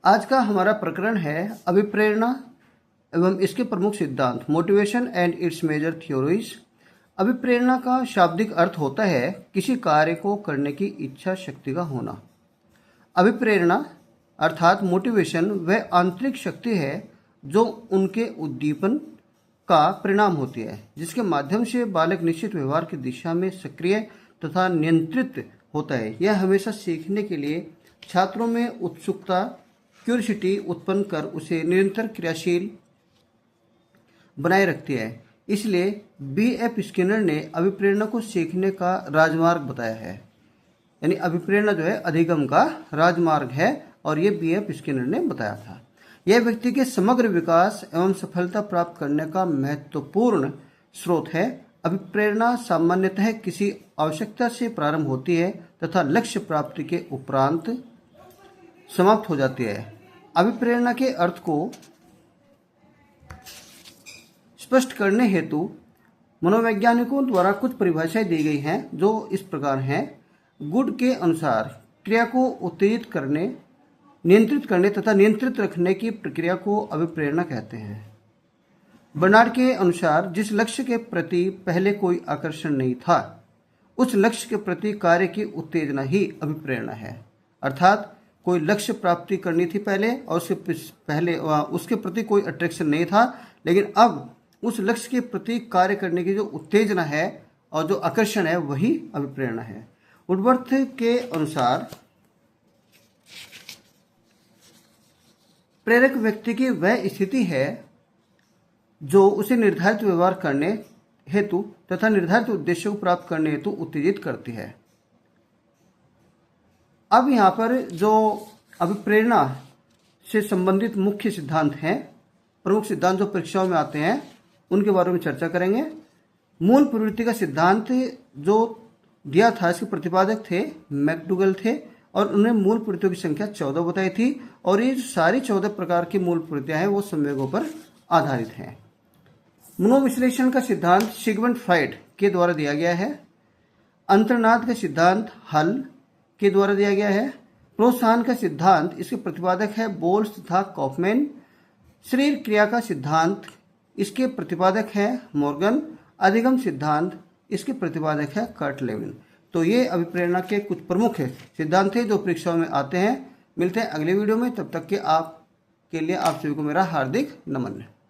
आज का हमारा प्रकरण है अभिप्रेरणा एवं इसके प्रमुख सिद्धांत, motivation and its major theories. अभिप्रेरणा का शाब्दिक अर्थ होता है किसी कार्य को करने की इच्छा शक्ति का होना। अभिप्रेरणा अर्थात मोटिवेशन वह आंतरिक शक्ति है जो उनके उद्दीपन का परिणाम होती है, जिसके माध्यम से बालक निश्चित व्यवहार की दिशा में सक्रिय तथा नियंत्रित होता है। यह हमेशा सीखने के लिए छात्रों में उत्सुकता, क्यूरियोसिटी उत्पन्न कर उसे निरंतर क्रियाशील बनाए रखती है। इसलिए B.F. स्किनर ने अभिप्रेरणा को सीखने का राजमार्ग बताया है। यानी अभिप्रेरणा जो है अधिगम का राजमार्ग है और ये B.F. स्किनर ने बताया था। यह व्यक्ति के समग्र विकास एवं सफलता प्राप्त करने का महत्वपूर्ण स्रोत है। अभिप्रेरणा सामान्यतः किसी आवश्यकता से प्रारंभ होती है तथा लक्ष्य प्राप्ति के उपरांत समाप्त हो जाती है। अभिप्रेरणा के अर्थ को स्पष्ट करने हेतु मनोवैज्ञानिकों द्वारा कुछ परिभाषाएं दी गई हैं, जो इस प्रकार हैं। गुड के अनुसार क्रिया को उत्तेजित करने, नियंत्रित करने तथा नियंत्रित रखने की प्रक्रिया को अभिप्रेरणा कहते हैं। बर्नार्ड के अनुसार जिस लक्ष्य के प्रति पहले कोई आकर्षण नहीं था, उस लक्ष्य के प्रति कार्य की उत्तेजना ही अभिप्रेरणा है। अर्थात कोई लक्ष्य प्राप्ति करनी थी पहले और उसके प्रति कोई अट्रैक्शन नहीं था, लेकिन अब उस लक्ष्य के प्रति कार्य करने की जो उत्तेजना है और जो आकर्षण है वही अभिप्रेरणा है। वुडवर्थ के अनुसार प्रेरक व्यक्ति की वह स्थिति है जो उसे निर्धारित व्यवहार करने हेतु तथा निर्धारित उद्देश्यों को प्राप्त करने हेतु उत्तेजित करती है। अब यहाँ पर जो अभिप्रेरणा से संबंधित मुख्य सिद्धांत हैं, प्रमुख सिद्धांत जो परीक्षाओं में आते हैं, उनके बारे में चर्चा करेंगे। मूल प्रवृत्ति का सिद्धांत जो दिया था, इसके प्रतिपादक थे मैकडूगल थे और उन्होंने मूल प्रवृत्तियों की संख्या 14 बताई थी और ये सारी 14 प्रकार की मूल प्रवृत्तियां हैं वो संवेगों पर आधारित हैं। मनोविश्लेषण का सिद्धांत सिगमंड फ्राइड के द्वारा दिया गया है। अंतर्नाद का सिद्धांत हल के द्वारा दिया गया है। प्रोत्साहन का सिद्धांत इसके प्रतिपादक है बोल्स तथा कॉफमैन। शरीर क्रिया का सिद्धांत इसके प्रतिपादक है मॉर्गन। अधिगम सिद्धांत इसके प्रतिपादक है कर्ट लेविन। तो ये अभिप्रेरणा के कुछ प्रमुख सिद्धांत थे जो परीक्षाओं में आते हैं। मिलते हैं अगले वीडियो में, तब तक के लिए आप सभी को मेरा हार्दिक नमन।